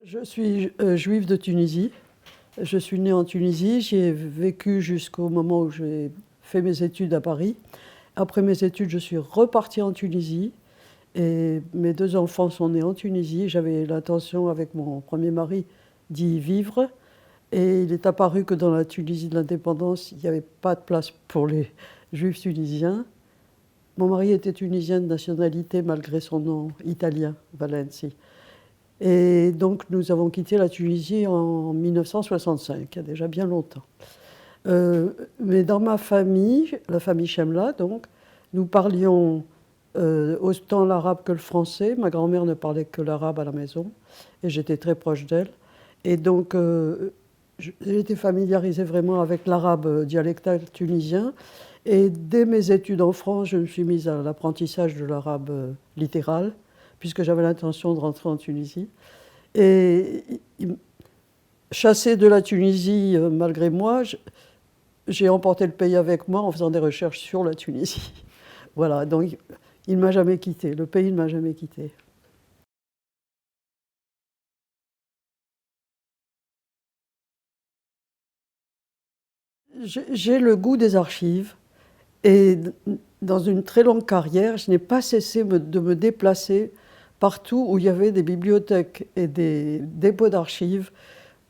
Je suis juive de Tunisie. Je suis née en Tunisie. J'y ai vécu jusqu'au moment où j'ai fait mes études à Paris. Après mes études, je suis repartie en Tunisie. Et mes deux enfants sont nés en Tunisie. J'avais l'intention, avec mon premier mari, d'y vivre. Et il est apparu que dans la Tunisie de l'indépendance, il n'y avait pas de place pour les juifs tunisiens. Mon mari était tunisien de nationalité malgré son nom italien, Valenzi. Et donc nous avons quitté la Tunisie en 1965, il y a déjà bien longtemps. Mais dans ma famille, la famille Chemla, donc, nous parlions autant l'arabe que le français. Ma grand-mère ne parlait que l'arabe à la maison et j'étais très proche d'elle. Et donc j'ai été familiarisée vraiment avec l'arabe dialectal tunisien. Et dès mes études en France, je me suis mise à l'apprentissage de l'arabe littéral, puisque j'avais l'intention de rentrer en Tunisie. Et chassée de la Tunisie, malgré moi, j'ai emporté le pays avec moi en faisant des recherches sur la Tunisie. Voilà, donc il ne m'a jamais quitté, le pays ne m'a jamais quitté. J'ai le goût des archives et dans une très longue carrière, je n'ai pas cessé de me déplacer partout où il y avait des bibliothèques et des dépôts d'archives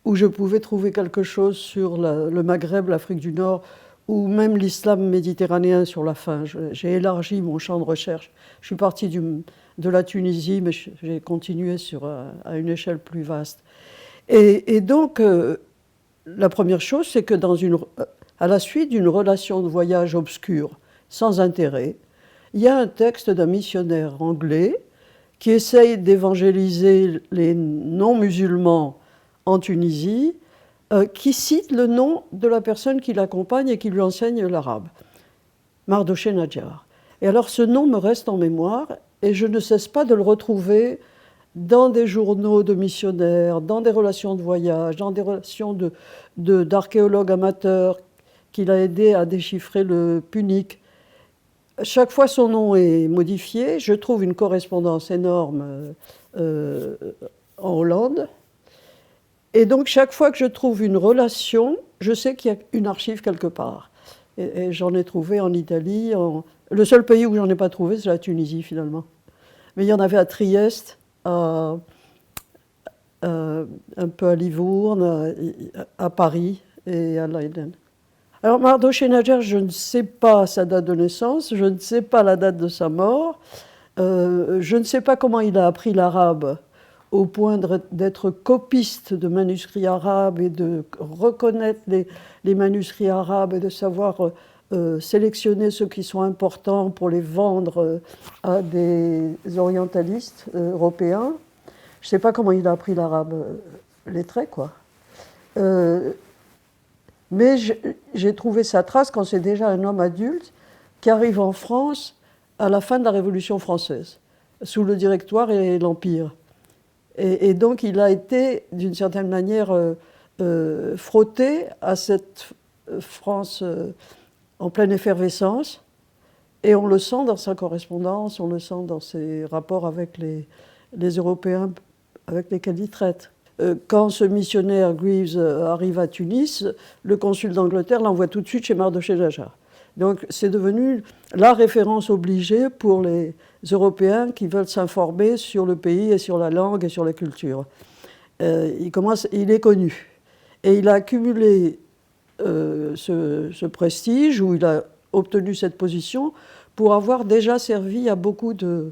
où je pouvais trouver quelque chose sur le Maghreb, l'Afrique du Nord, ou même l'islam méditerranéen sur la fin. J'ai élargi mon champ de recherche. Je suis partie de la Tunisie, mais j'ai continué à une échelle plus vaste. Et donc, la première chose, c'est que à la suite d'une relation de voyage obscure, sans intérêt, il y a un texte d'un missionnaire anglais qui essaye d'évangéliser les non-musulmans en Tunisie, qui cite le nom de la personne qui l'accompagne et qui lui enseigne l'arabe, Mardoché Nadjar. Et alors ce nom me reste en mémoire et je ne cesse pas de le retrouver dans des journaux de missionnaires, dans des relations de voyage, dans des relations d'archéologues amateurs qu'il a aidé à déchiffrer le punique. Chaque fois son nom est modifié, je trouve une correspondance énorme en Hollande. Et donc chaque fois que je trouve une relation, je sais qu'il y a une archive quelque part. Et j'en ai trouvé en Italie. Le seul pays où j'en ai pas trouvé, c'est la Tunisie finalement. Mais il y en avait à Trieste, un peu à Livourne, à Paris et à Leiden. Alors Mardoché Nadjar, je ne sais pas sa date de naissance, je ne sais pas la date de sa mort, je ne sais pas comment il a appris l'arabe au point d'être copiste de manuscrits arabes et de reconnaître les manuscrits arabes et de savoir sélectionner ceux qui sont importants pour les vendre à des orientalistes européens. Je ne sais pas comment il a appris l'arabe lettré, quoi. Mais j'ai trouvé sa trace quand c'est déjà un homme adulte qui arrive en France à la fin de la Révolution française, sous le Directoire et l'Empire. Et donc il a été, d'une certaine manière, frotté à cette France en pleine effervescence. Et on le sent dans sa correspondance, on le sent dans ses rapports avec les Européens avec lesquels il traite. Quand ce missionnaire Greaves arrive à Tunis, le consul d'Angleterre l'envoie tout de suite chez Mardoché Nadjar. Donc c'est devenu la référence obligée pour les Européens qui veulent s'informer sur le pays et sur la langue et sur la culture. Il est connu. Et il a accumulé ce prestige, où il a obtenu cette position, pour avoir déjà servi à beaucoup de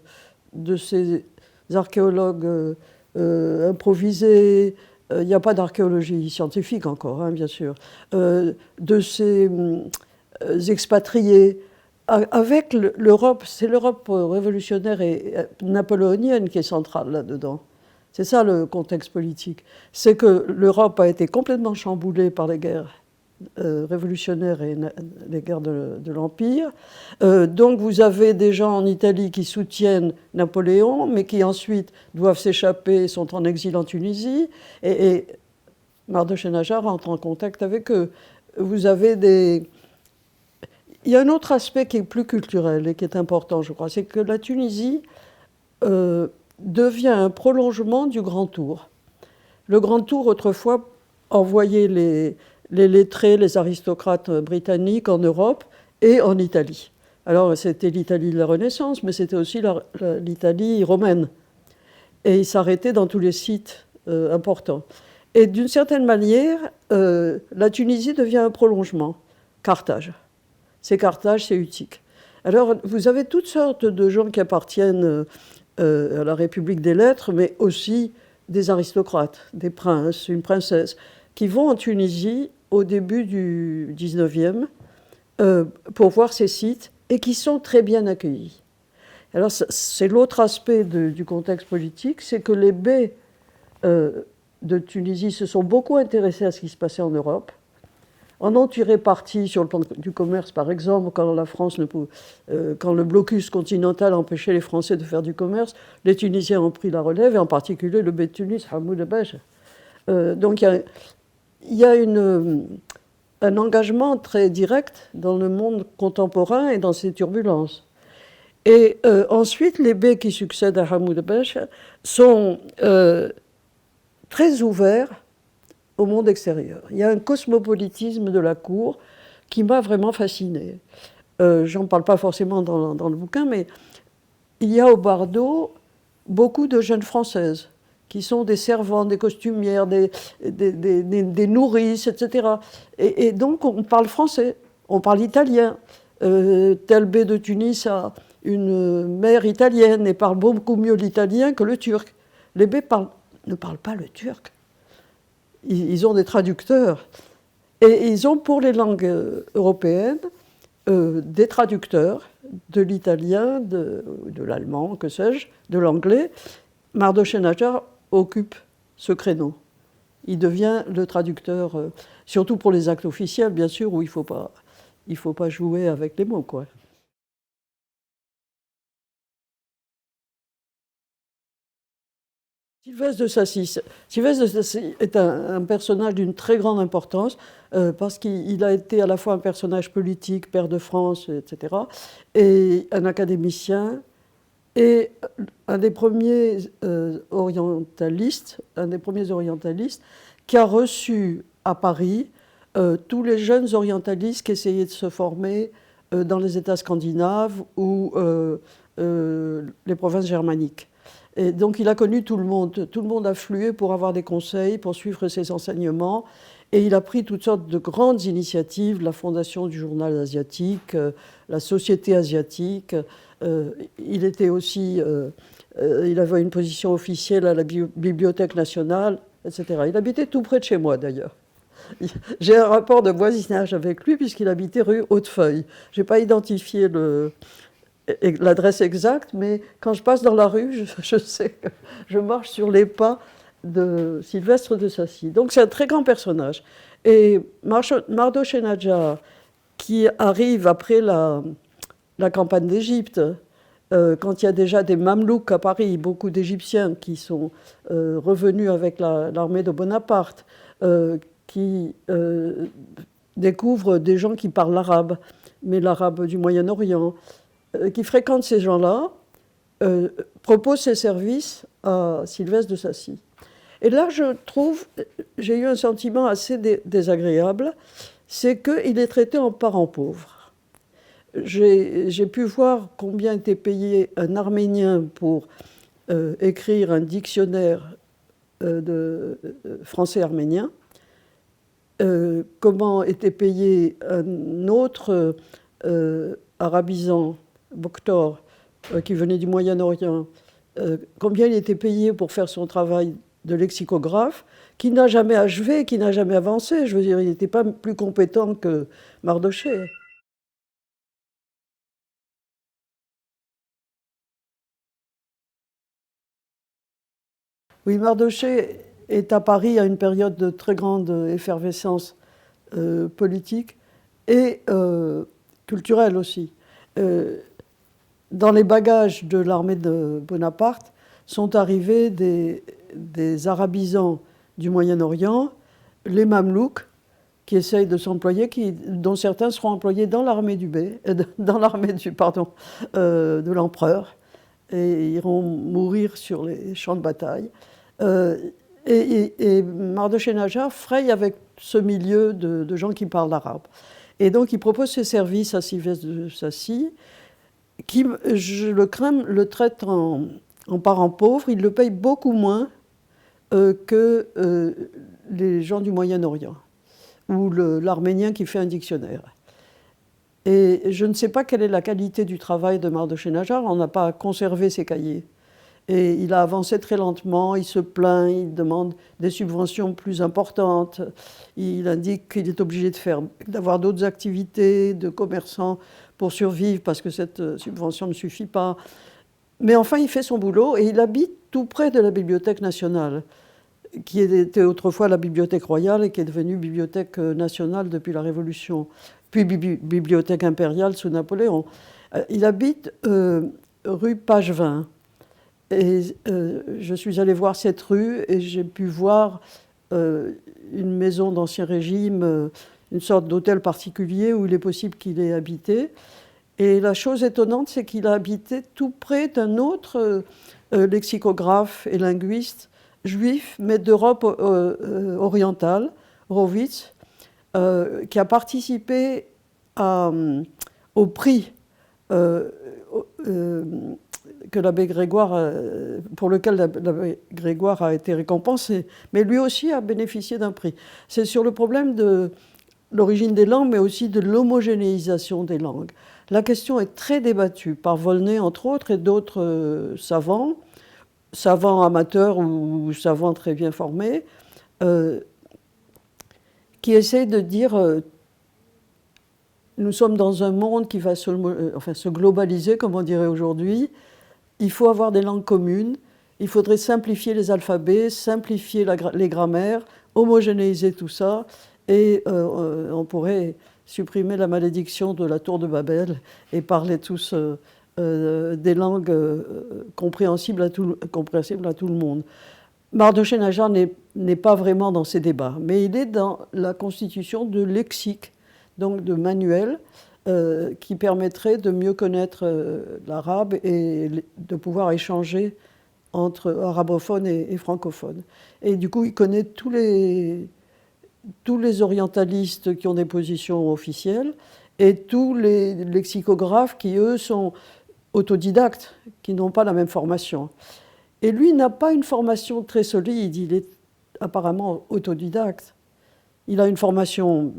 ces archéologues improvisés. Il n'y a pas d'archéologie scientifique encore, hein, bien sûr. De ces expatriés. Avec l'Europe, c'est l'Europe révolutionnaire et napoléonienne qui est centrale là-dedans. C'est ça le contexte politique. C'est que l'Europe a été complètement chamboulée par les guerres révolutionnaires et les guerres de l'Empire. Donc vous avez des gens en Italie qui soutiennent Napoléon, mais qui ensuite doivent s'échapper, sont en exil en Tunisie. Et Mardoché Nadjar entre en contact avec eux. Vous avez des... Il y a un autre aspect qui est plus culturel et qui est important, je crois, c'est que la Tunisie devient un prolongement du Grand Tour. Le Grand Tour, autrefois, envoyait les lettrés, les aristocrates britanniques en Europe et en Italie. Alors, c'était l'Italie de la Renaissance, mais c'était aussi l'Italie romaine. Et ils s'arrêtaient dans tous les sites importants. Et d'une certaine manière, la Tunisie devient un prolongement. Carthage. C'est Carthage, c'est Utique. Alors, vous avez toutes sortes de gens qui appartiennent à la République des Lettres, mais aussi des aristocrates, des princes, une princesse, qui vont en Tunisie au début du 19e pour voir ces sites et qui sont très bien accueillis. Alors, c'est l'autre aspect du contexte politique, c'est que les baies de Tunisie se sont beaucoup intéressés à ce qui se passait en Europe, en ont tiré parti sur le plan du commerce, par exemple, quand quand le blocus continental empêchait les Français de faire du commerce, les Tunisiens ont pris la relève, et en particulier le bey de Tunis, Hamoud Abache. Donc il y a un engagement très direct dans le monde contemporain et dans ses turbulences. Et ensuite, les bey qui succèdent à Hamoud Abache sont très ouverts au monde extérieur. Il y a un cosmopolitisme de la cour qui m'a vraiment fascinée. J'en parle pas forcément dans le bouquin, mais il y a au Bardo beaucoup de jeunes Françaises qui sont des servantes, des costumières, des nourrices, etc. Et donc on parle français, on parle italien. Tel bey de Tunis a une mère italienne et parle beaucoup mieux l'italien que le turc. Les beys ne parlent pas le turc. Ils ont des traducteurs. Et ils ont pour les langues européennes des traducteurs de l'italien, de l'allemand, que sais-je, de l'anglais. Mardochenaja occupe ce créneau. Il devient le traducteur, surtout pour les actes officiels, bien sûr, où il faut pas jouer avec les mots, quoi. Sylvestre de Sacy. Sylvestre de Sacy est un personnage d'une très grande importance parce qu'il a été à la fois un personnage politique, père de France, etc., et un académicien, et un des premiers orientalistes qui a reçu à Paris tous les jeunes orientalistes qui essayaient de se former dans les États scandinaves ou les provinces germaniques. Et donc il a connu tout le monde affluait pour avoir des conseils, pour suivre ses enseignements, et il a pris toutes sortes de grandes initiatives, la fondation du journal asiatique, la société asiatique. Il était aussi, il avait une position officielle à la Bibliothèque nationale, etc. Il habitait tout près de chez moi d'ailleurs. J'ai un rapport de voisinage avec lui puisqu'il habitait rue Hautefeuille. Je n'ai pas identifié l'adresse exacte, mais quand je passe dans la rue, je sais que je marche sur les pas de Sylvestre de Sacy. Donc c'est un très grand personnage. Et Mardochenaja, qui arrive après la campagne d'Égypte, quand il y a déjà des Mamelouks à Paris, beaucoup d'Égyptiens qui sont revenus avec l'armée de Bonaparte, qui découvrent des gens qui parlent l'arabe, mais l'arabe du Moyen-Orient, qui fréquente ces gens-là, propose ses services à Sylvestre de Sacy. Et là, j'ai eu un sentiment assez désagréable, c'est qu'il est traité en parent pauvre. J'ai pu voir combien était payé un Arménien pour écrire un dictionnaire de français arménien, comment était payé un autre arabisant, Boktor, qui venait du Moyen-Orient, combien il était payé pour faire son travail de lexicographe, qui n'a jamais achevé, qui n'a jamais avancé. Je veux dire, il n'était pas plus compétent que Mardochée. Oui, Mardochée est à Paris à une période de très grande effervescence politique et culturelle aussi. Dans les bagages de l'armée de Bonaparte sont arrivés des arabisants du Moyen-Orient, les Mamelouks, qui essayent de s'employer, dont certains seront employés dans l'armée de l'empereur, et iront mourir sur les champs de bataille. Et Mardochée-Najar fraye avec ce milieu de gens qui parlent arabe. Et donc il propose ses services à Sylvestre de Sacy, qui, je le crains, le traite en parent pauvre. Il le paye beaucoup moins que les gens du Moyen-Orient, ou l'Arménien qui fait un dictionnaire. Et je ne sais pas quelle est la qualité du travail de Mardochée-Najar, on n'a pas conservé ses cahiers. Et il a avancé très lentement, il se plaint, il demande des subventions plus importantes, il indique qu'il est obligé d'avoir d'autres activités de commerçant pour survivre parce que cette subvention ne suffit pas. Mais enfin, il fait son boulot et il habite tout près de la Bibliothèque nationale, qui était autrefois la Bibliothèque royale et qui est devenue Bibliothèque nationale depuis la Révolution, puis Bibliothèque impériale sous Napoléon. Il habite rue Pagevin. Et je suis allée voir cette rue et j'ai pu voir une maison d'Ancien Régime, une sorte d'hôtel particulier où il est possible qu'il ait habité. Et la chose étonnante, c'est qu'il a habité tout près d'un autre lexicographe et linguiste juif, mais d'Europe orientale, Horowitz, qui a participé au prix que l'abbé Grégoire, pour lequel l'abbé Grégoire a été récompensé, mais lui aussi a bénéficié d'un prix. C'est sur le problème de l'origine des langues, mais aussi de l'homogénéisation des langues. La question est très débattue par Volney, entre autres, et d'autres savants amateurs ou savants très bien formés, qui essayent de dire nous sommes dans un monde qui va se globaliser, comme on dirait aujourd'hui. Il faut avoir des langues communes, il faudrait simplifier les alphabets, simplifier les grammaires, homogénéiser tout ça, et on pourrait supprimer la malédiction de la tour de Babel et parler tous des langues compréhensibles à tout le monde. Mardochée-Najar n'est pas vraiment dans ces débats, mais il est dans la constitution de lexiques, donc de manuels, qui permettrait de mieux connaître l'arabe et de pouvoir échanger entre arabophones et francophones. Et du coup, il connaît tous les orientalistes qui ont des positions officielles et tous les lexicographes qui, eux, sont autodidactes, qui n'ont pas la même formation. Et lui n'a pas une formation très solide, il est apparemment autodidacte. Il a une formation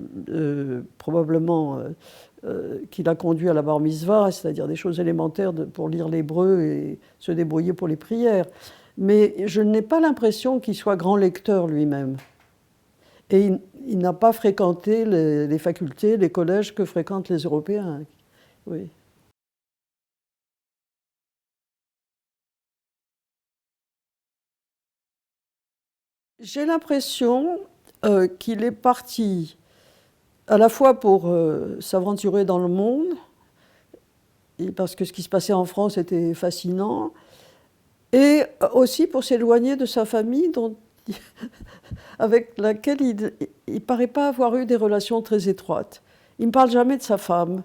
probablement qui l'a conduit à la bar mitzvah, c'est-à-dire des choses élémentaires pour lire l'hébreu et se débrouiller pour les prières. Mais je n'ai pas l'impression qu'il soit grand lecteur lui-même. Et il n'a pas fréquenté les facultés, les collèges que fréquentent les Européens. Oui. J'ai l'impression qu'il est parti à la fois pour s'aventurer dans le monde, parce que ce qui se passait en France était fascinant, et aussi pour s'éloigner de sa famille avec laquelle il ne paraît pas avoir eu des relations très étroites. Il ne parle jamais de sa femme.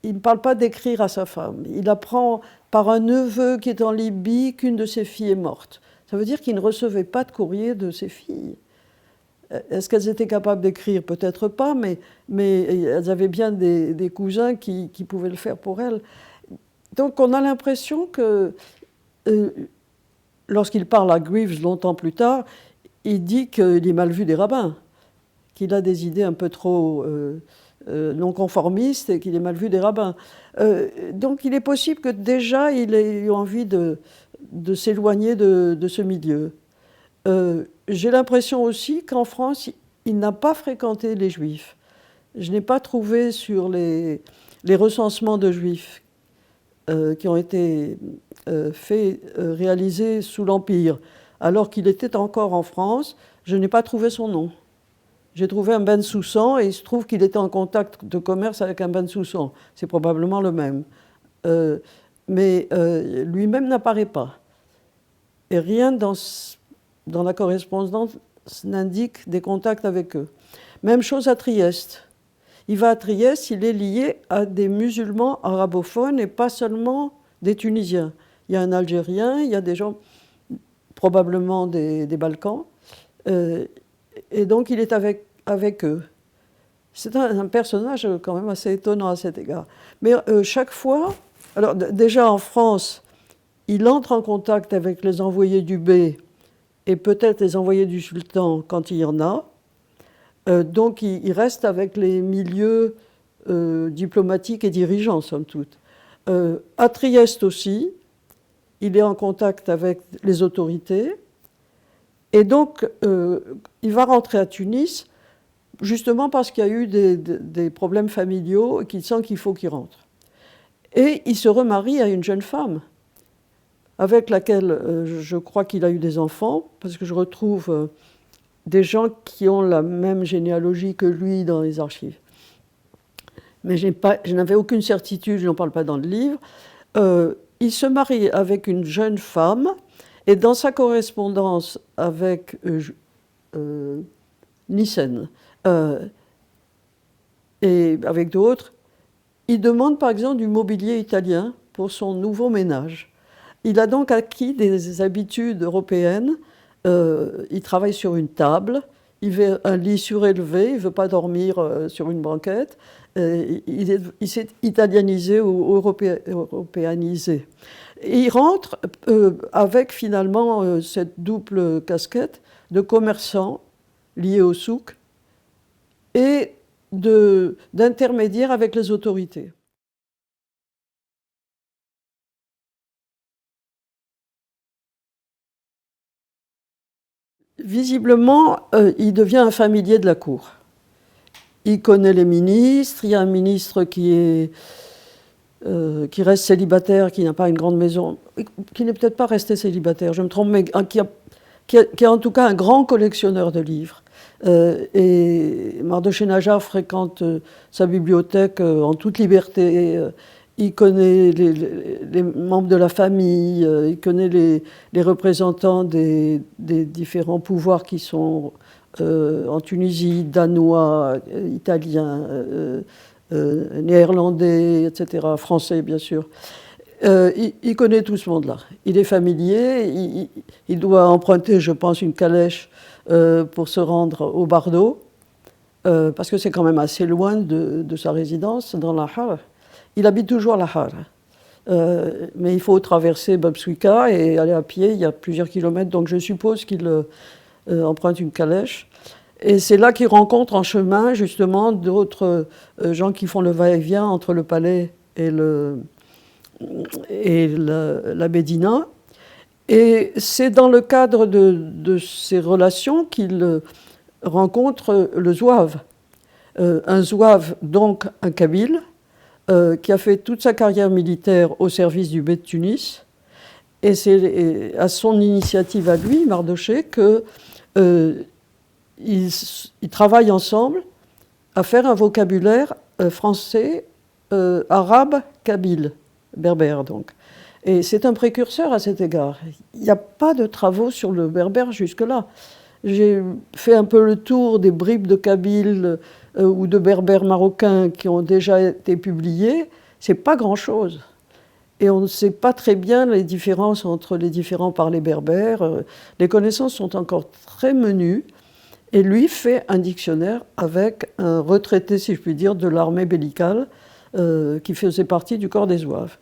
Il ne parle pas d'écrire à sa femme. Il apprend par un neveu qui est en Libye qu'une de ses filles est morte. Ça veut dire qu'il ne recevait pas de courrier de ses filles. Est-ce qu'elles étaient capables d'écrire? Peut-être pas, mais elles avaient bien des cousins qui pouvaient le faire pour elles. Donc on a l'impression que, lorsqu'il parle à Greaves longtemps plus tard, il dit qu'il est mal vu des rabbins, qu'il a des idées un peu trop non conformistes et qu'il est mal vu des rabbins. Donc il est possible que déjà il ait eu envie de s'éloigner de ce milieu. J'ai l'impression aussi qu'en France, il n'a pas fréquenté les Juifs. Je n'ai pas trouvé sur les recensements de Juifs qui ont été réalisés sous l'Empire, alors qu'il était encore en France, je n'ai pas trouvé son nom. J'ai trouvé un Ben Soussan et il se trouve qu'il était en contact de commerce avec un Ben Soussan. C'est probablement le même. Mais lui-même n'apparaît pas. Et rien dans la correspondance n'indique des contacts avec eux. Même chose à Trieste. Il va à Trieste, il est lié à des musulmans arabophones et pas seulement des Tunisiens. Il y a un Algérien, il y a des gens probablement des Balkans. Et donc il est avec eux. C'est un personnage quand même assez étonnant à cet égard. Mais chaque fois, alors déjà en France, il entre en contact avec les envoyés du bey et peut-être les envoyés du sultan quand il y en a. Donc il reste avec les milieux diplomatiques et dirigeants, somme toute. À Trieste aussi, il est en contact avec les autorités. Et donc, il va rentrer à Tunis, justement parce qu'il y a eu des problèmes familiaux et qu'il sent qu'il faut qu'il rentre. Et il se remarie à une jeune femme, avec laquelle je crois qu'il a eu des enfants, parce que je retrouve des gens qui ont la même généalogie que lui dans les archives. Mais je n'avais aucune certitude, je n'en parle pas dans le livre. Il se marie avec une jeune femme, et dans sa correspondance avec Nyssen et avec d'autres, il demande par exemple du mobilier italien pour son nouveau ménage. Il a donc acquis des habitudes européennes. Il travaille sur une table, il veut un lit surélevé, il ne veut pas dormir sur une banquette. Il s'est italianisé ou européanisé. Et il rentre avec finalement cette double casquette de commerçant lié au souk et d'intermédiaire avec les autorités. Visiblement, il devient un familier de la cour. Il connaît les ministres, il y a un ministre qui reste célibataire, qui n'a pas une grande maison, qui n'est peut-être pas resté célibataire, je me trompe, mais qui est en tout cas un grand collectionneur de livres. Et Mardochée-Najar fréquente sa bibliothèque en toute liberté. Il connaît les membres de la famille, il connaît les représentants des différents pouvoirs qui sont en Tunisie, danois, italiens, néerlandais, etc., français bien sûr. Il connaît tout ce monde-là. Il est familier, il doit emprunter, je pense, une calèche pour se rendre au Bardo, parce que c'est quand même assez loin de sa résidence dans la Har. Il habite toujours à la Har. Mais il faut traverser Babsouika et aller à pied, il y a plusieurs kilomètres, donc je suppose qu'il emprunte une calèche. Et c'est là qu'il rencontre en chemin, justement, d'autres gens qui font le va-et-vient entre le palais et la Médina. Et c'est dans le cadre de ces relations qu'il rencontre le zouave. Un zouave, donc un kabyle, qui a fait toute sa carrière militaire au service du bey de Tunis. Et c'est à son initiative à lui, Mardochée, qu'ils travaillent ensemble à faire un vocabulaire français, arabe, kabyle, berbère donc. Et c'est un précurseur à cet égard. Il n'y a pas de travaux sur le berbère jusque-là. J'ai fait un peu le tour des bribes de kabyle ou de berbères marocains qui ont déjà été publiés. C'est pas grand-chose. Et on ne sait pas très bien les différences entre les différents parlers berbères. Les connaissances sont encore très menues. Et lui fait un dictionnaire avec un retraité, si je puis dire, de l'armée bellicale qui faisait partie du corps des zouaves.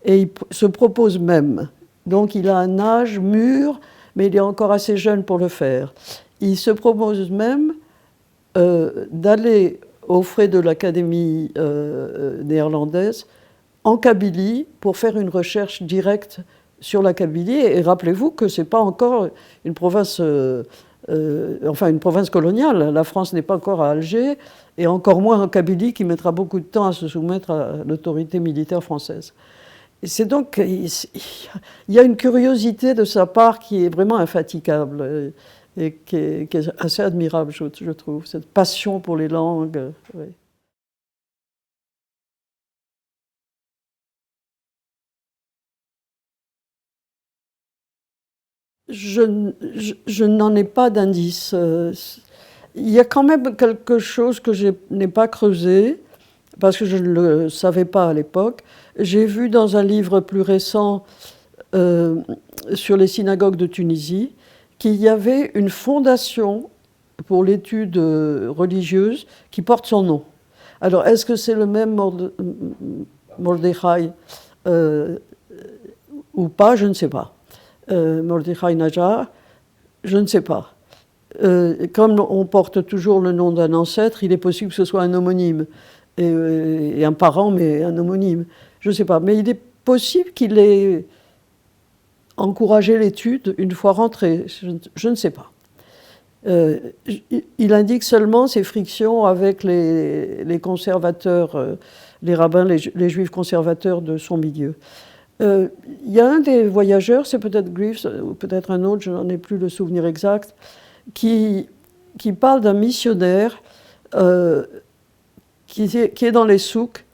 Et il se propose même, donc il a un âge mûr, mais il est encore assez jeune pour le faire. Il se propose même d'aller aux frais de l'Académie néerlandaise en Kabylie pour faire une recherche directe sur la Kabylie. Et rappelez-vous que ce n'est pas encore une province, une province coloniale. La France n'est pas encore à Alger, et encore moins en Kabylie, qui mettra beaucoup de temps à se soumettre à l'autorité militaire française. C'est donc, il y a une curiosité de sa part qui est vraiment infatigable et qui est assez admirable, je trouve, cette passion pour les langues. Oui. Je n'en ai pas d'indice. Il y a quand même quelque chose que je n'ai pas creusé, parce que je ne le savais pas à l'époque. J'ai vu dans un livre plus récent sur les synagogues de Tunisie qu'il y avait une fondation pour l'étude religieuse qui porte son nom. Alors, est-ce que c'est le même Mordechai ou pas? Je ne sais pas. Mordechai Najar, je ne sais pas. Comme on porte toujours le nom d'un ancêtre, il est possible que ce soit un homonyme, et un parent, mais un homonyme. Je ne sais pas. Mais il est possible qu'il ait encouragé l'étude une fois rentré. Je ne sais pas. Il indique seulement ses frictions avec les conservateurs, les rabbins, les juifs conservateurs de son milieu. Il y a un des voyageurs, c'est peut-être Greaves, ou peut-être un autre, je n'en ai plus le souvenir exact, qui parle d'un missionnaire qui est dans les souks,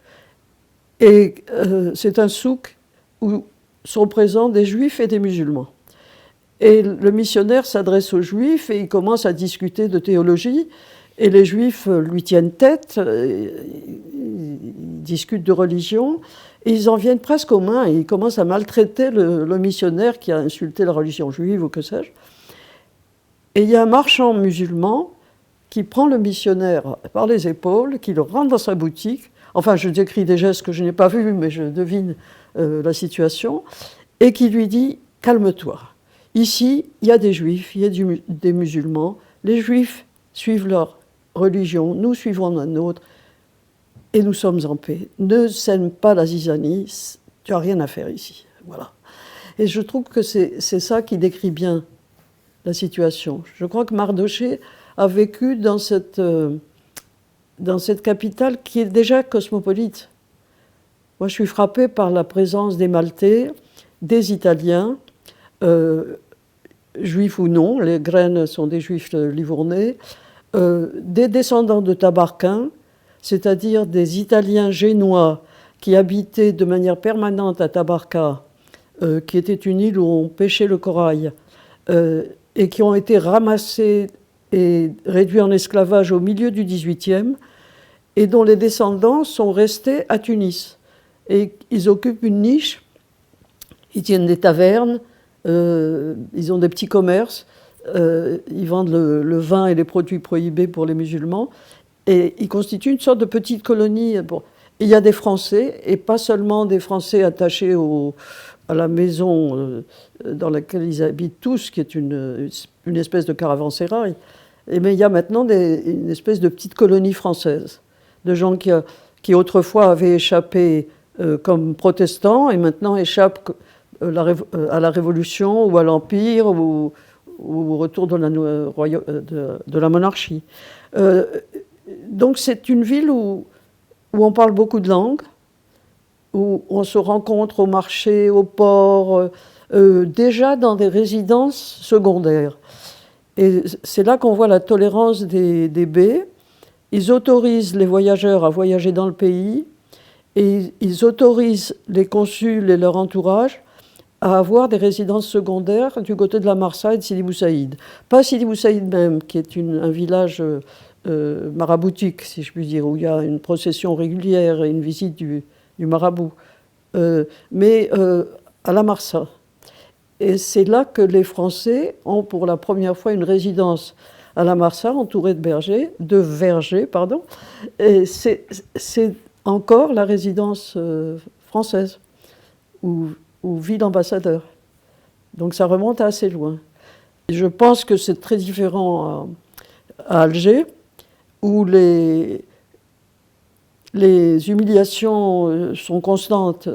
et c'est un souk où sont présents des juifs et des musulmans. Et le missionnaire s'adresse aux juifs et il commence à discuter de théologie, et les juifs lui tiennent tête, ils discutent de religion, et ils en viennent presque aux mains, et ils commencent à maltraiter le missionnaire qui a insulté la religion juive ou que sais-je. Et il y a un marchand musulman qui prend le missionnaire par les épaules, qui le rentre dans sa boutique. Enfin, je décris des gestes que je n'ai pas vus, mais je devine la situation, et qui lui dit « Calme-toi. Ici, il y a des juifs, il y a des musulmans. Les juifs suivent leur religion, nous suivons la nôtre, et nous sommes en paix. Ne sème pas la zizanie, tu n'as rien à faire ici. » Voilà. Et je trouve que c'est ça qui décrit bien la situation. Je crois que Mardochée a vécu dans cette capitale qui est déjà cosmopolite. Moi, je suis frappée par la présence des Maltais, des Italiens, juifs ou non, les graines sont des juifs livournais, des descendants de Tabarquins, c'est-à-dire des Italiens génois qui habitaient de manière permanente à Tabarka, qui était une île où on pêchait le corail, et qui ont été ramassés et réduits en esclavage au milieu du XVIIIe, et dont les descendants sont restés à Tunis. Et ils occupent une niche, ils tiennent des tavernes, ils ont des petits commerces, ils vendent le vin et les produits prohibés pour les musulmans, et ils constituent une sorte de petite colonie. Bon. Il y a des Français, et pas seulement des Français attachés à la maison dans laquelle ils habitent tous, qui est une espèce de caravansérail, mais il y a maintenant une espèce de petite colonie française, de gens qui autrefois avaient échappé comme protestants, et maintenant échappent à la Révolution ou à l'Empire ou au retour de la monarchie. Donc c'est une ville où on parle beaucoup de langues, où on se rencontre au marché, au port, déjà dans des résidences secondaires. Et c'est là qu'on voit la tolérance des baies. Ils autorisent les voyageurs à voyager dans le pays, et ils autorisent les consuls et leur entourage à avoir des résidences secondaires du côté de la Marsa et de Sidi Bou Saïd. Pas Sidi Bou Saïd même, qui est un village maraboutique, si je puis dire, où il y a une procession régulière et une visite du marabout, mais à la Marsa. Et c'est là que les Français ont pour la première fois une résidence à la Marsa, entourée de vergers, pardon. Et c'est encore la résidence française, où vit l'ambassadeur. Donc ça remonte assez loin. Et je pense que c'est très différent à Alger, où les humiliations sont constantes.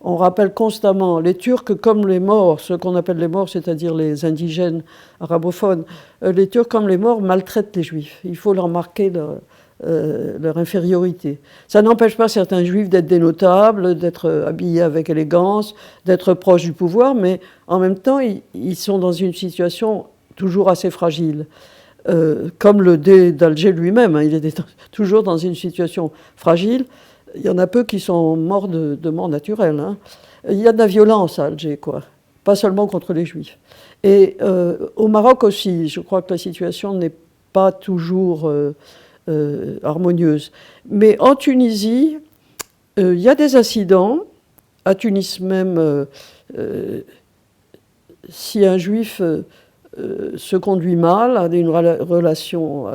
On rappelle constamment les Turcs comme les morts, ceux qu'on appelle les morts, c'est-à-dire les indigènes arabophones. Les Turcs comme les morts maltraitent les Juifs. Il faut leur marquer leur infériorité. Ça n'empêche pas certains Juifs d'être des notables, d'être habillés avec élégance, d'être proches du pouvoir, mais en même temps, ils sont dans une situation toujours assez fragile. Comme le dé d'Alger lui-même, il était toujours dans une situation fragile. Il y en a peu qui sont morts de mort naturelle. Hein. Il y a de la violence à Alger, quoi. Pas seulement contre les Juifs. Et au Maroc aussi, je crois que la situation n'est pas toujours harmonieuse. Mais en Tunisie, il y a des incidents. À Tunis même, si un Juif se conduit mal, a une relation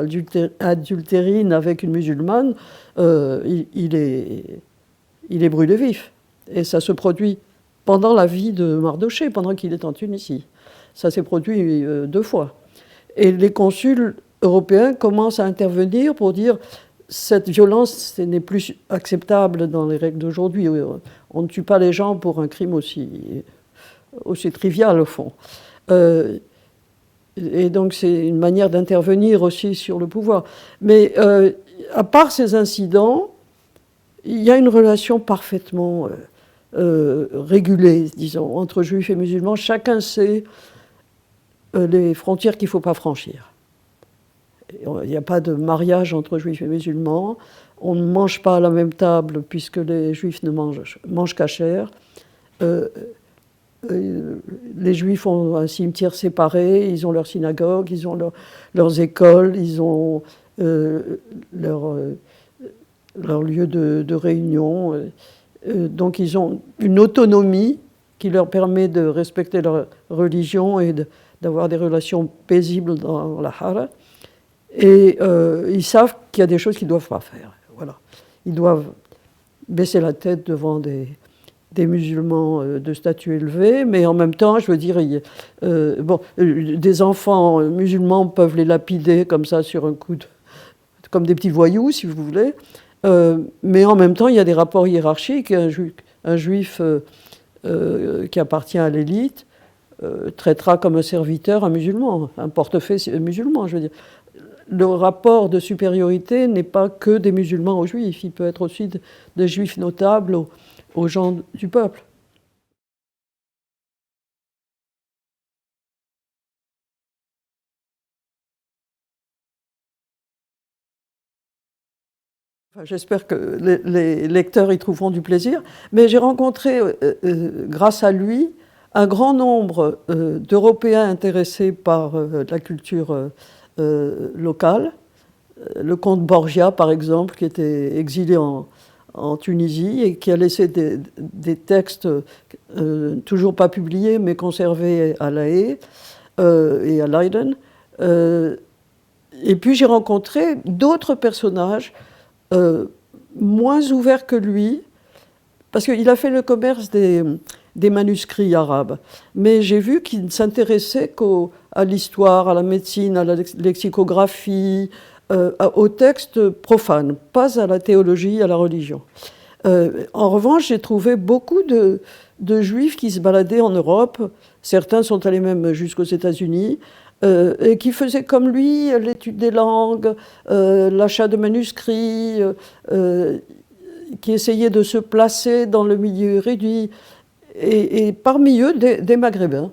adultérine avec une musulmane, il est brûlé vif. Et ça se produit pendant la vie de Mardochée, pendant qu'il est en Tunisie. Ça s'est produit 2 fois. Et les consuls européens commencent à intervenir pour dire cette violence n'est plus acceptable dans les règles d'aujourd'hui. On ne tue pas les gens pour un crime aussi trivial, au fond. Et donc c'est une manière d'intervenir aussi sur le pouvoir. Mais à part ces incidents, il y a une relation parfaitement régulée, disons, entre juifs et musulmans. Chacun sait les frontières qu'il ne faut pas franchir. Il n'y a pas de mariage entre juifs et musulmans. On ne mange pas à la même table puisque les juifs ne mangent cachère. Les juifs ont un cimetière séparé, ils ont leur synagogue, ils ont leurs écoles, ils ont leur lieu de réunion. Donc ils ont une autonomie qui leur permet de respecter leur religion et d'avoir des relations paisibles dans la hara. Et ils savent qu'il y a des choses qu'ils ne doivent pas faire. Voilà. Ils doivent baisser la tête devant des musulmans de statut élevée, mais en même temps, je veux dire, des enfants musulmans peuvent les lapider comme ça sur un coup comme des petits voyous, si vous voulez, mais en même temps, il y a des rapports hiérarchiques. Un juif qui appartient à l'élite traitera comme un serviteur un musulman, un portefeuille musulman, je veux dire. Le rapport de supériorité n'est pas que des musulmans aux juifs, il peut être aussi des juifs notables aux gens du peuple. Enfin, j'espère que les lecteurs y trouveront du plaisir, mais j'ai rencontré, grâce à lui, un grand nombre d'Européens intéressés par la culture locale. Le comte Borgia, par exemple, qui était exilé en Tunisie et qui a laissé des textes toujours pas publiés, mais conservés à La Haye et à Leiden. Et puis j'ai rencontré d'autres personnages moins ouverts que lui, parce qu'il a fait le commerce des manuscrits arabes. Mais j'ai vu qu'il ne s'intéressait qu'à l'histoire, à la médecine, à la lexicographie, aux textes profanes, pas à la théologie, à la religion. En revanche, j'ai trouvé beaucoup de juifs qui se baladaient en Europe, certains sont allés même jusqu'aux États-Unis, et qui faisaient comme lui l'étude des langues, l'achat de manuscrits, qui essayaient de se placer dans le milieu réduit, et parmi eux des Maghrébins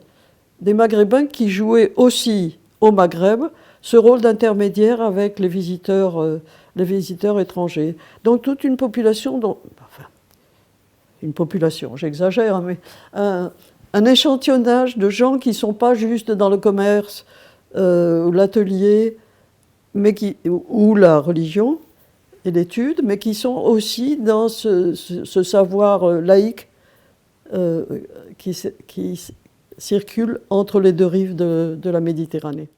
qui jouaient aussi au Maghreb ce rôle d'intermédiaire avec les visiteurs étrangers. Donc toute une population, une population, j'exagère, mais un échantillonnage de gens qui ne sont pas juste dans le commerce ou l'atelier, ou la religion et l'étude, mais qui sont aussi dans ce savoir laïque qui circule entre les 2 rives de la Méditerranée.